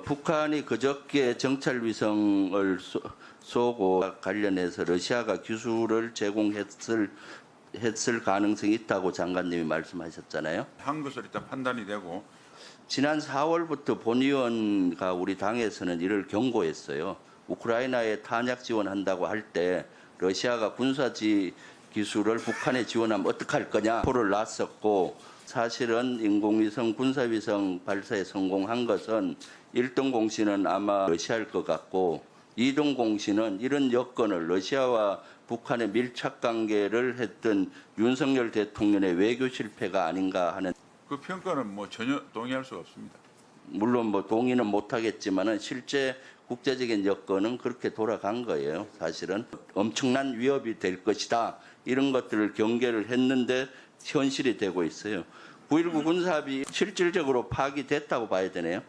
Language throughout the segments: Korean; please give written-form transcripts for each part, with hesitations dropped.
북한이 그저께 정찰위성을 쏘고 관련해서 러시아가 기술을 제공했을 가능성이 있다고 장관님이 말씀하셨잖아요. 한 것으로 일단 판단이 되고 지난 4월부터 본의원과 우리 당에서는 이를 경고했어요. 우크라이나에 탄약 지원한다고 할 때 러시아가 군사지 기술을 북한에 지원하면 어떡할 거냐 포를 놨었고, 사실은 인공위성 군사위성 발사에 성공한 것은 1등 공신은 아마 러시아일 것 같고, 2등 공신은 이런 여건을 러시아와 북한의 밀착 관계를 했던 윤석열 대통령의 외교 실패가 아닌가 하는, 그 평가는 뭐 전혀 동의할 수가 없습니다. 물론 뭐 동의는 못하겠지만은 실제 국제적인 여건은 그렇게 돌아간 거예요. 사실은 엄청난 위협이 될 것이다, 이런 것들을 경계를 했는데 현실이 되고 있어요. 9.19 군사합의 실질적으로 파기됐다고 봐야 되네요.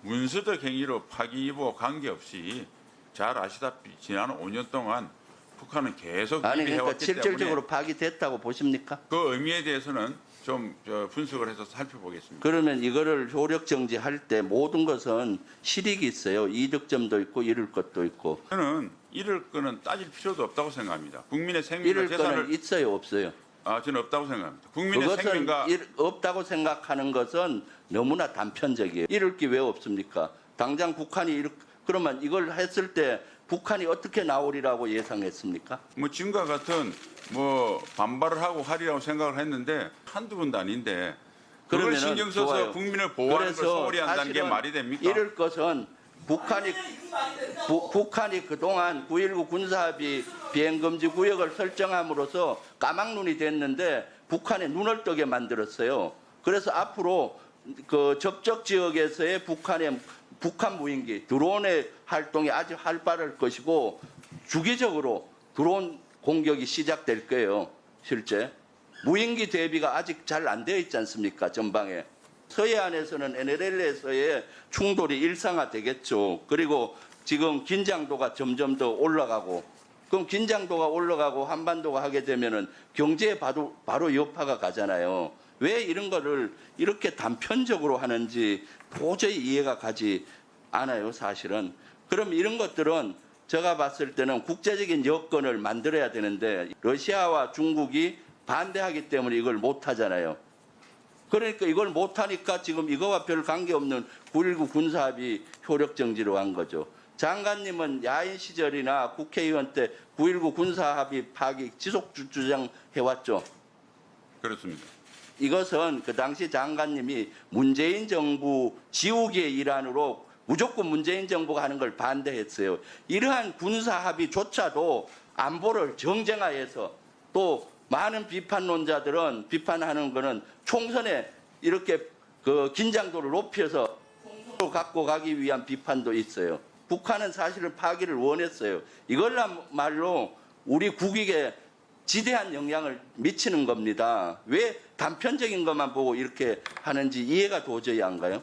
문서적 행위로 파기 여부와 관계없이 잘 아시다시피 지난 5년 동안 북한은 계속 아니 그러니까 해왔기 실질적으로 때문에 파기됐다고 보십니까? 그 의미에 대해서는 좀 분석을 해서 살펴보겠습니다. 그러면 이거를 효력 정지할 때 모든 것은 실익이 있어요. 이득점도 있고 잃을 것도 있고. 저는 잃을 거는 따질 필요도 없다고 생각합니다. 국민의 생명과 잃을 재산을 거는 있어요, 없어요? 저는 없다고 생각합니다. 국민의 그것은 생명과 없다고 생각하는 것은 너무나 단편적이에요. 잃을 게 왜 없습니까? 당장 북한이 그러면 이걸 했을 때 북한이 어떻게 나오리라고 예상했습니까? 뭐 지금과 같은 뭐 반발을 하고 하리라고 생각을 했는데 한두 번도 아닌데 그걸 그러면은 신경 써서 좋아요. 국민을 보호하는 걸 그래서 소홀히 한다는 게 사실은 말이 됩니까? 잃을 것은 북한이 그동안 9.19 군사합의 비행금지 구역을 설정함으로써 까막눈이 됐는데 북한에 눈을 뜨게 만들었어요. 그래서 앞으로 그 접촉 지역에서의 북한 무인기 드론의 활동이 아주 활발할 것이고, 주기적으로 드론 공격이 시작될 거예요. 실제 무인기 대비가 아직 잘 안 되어 있지 않습니까? 전방에. 서해안에서는 NLL에서의 충돌이 일상화되겠죠. 그리고 지금 긴장도가 점점 더 올라가고, 그럼 긴장도가 올라가고 한반도가 하게 되면은 경제에 바로 여파가 가잖아요. 왜 이런 거를 이렇게 단편적으로 하는지 도저히 이해가 가지 않아요, 사실은. 그럼 이런 것들은 제가 봤을 때는 국제적인 여건을 만들어야 되는데 러시아와 중국이 반대하기 때문에 이걸 못 하잖아요. 그러니까 이걸 못 하니까 지금 이거와 별 관계없는 9.19 군사합의 효력 정지로 한 거죠. 장관님은 야인 시절이나 국회의원 때 9.19 군사합의 파기 지속 주장해왔죠. 그렇습니다. 이것은 그 당시 장관님이 문재인 정부 지우기의 일환으로 무조건 문재인 정부가 하는 걸 반대했어요. 이러한 군사합의조차도 안보를 정쟁화해서, 또 많은 비판론자들은 비판하는 거는 총선에 이렇게 그 긴장도를 높여서 총선으로 갖고 가기 위한 비판도 있어요. 북한은 사실은 파기를 원했어요. 이걸말로 우리 국익에 지대한 영향을 미치는 겁니다. 왜 단편적인 것만 보고 이렇게 하는지 이해가 도저히 안 가요?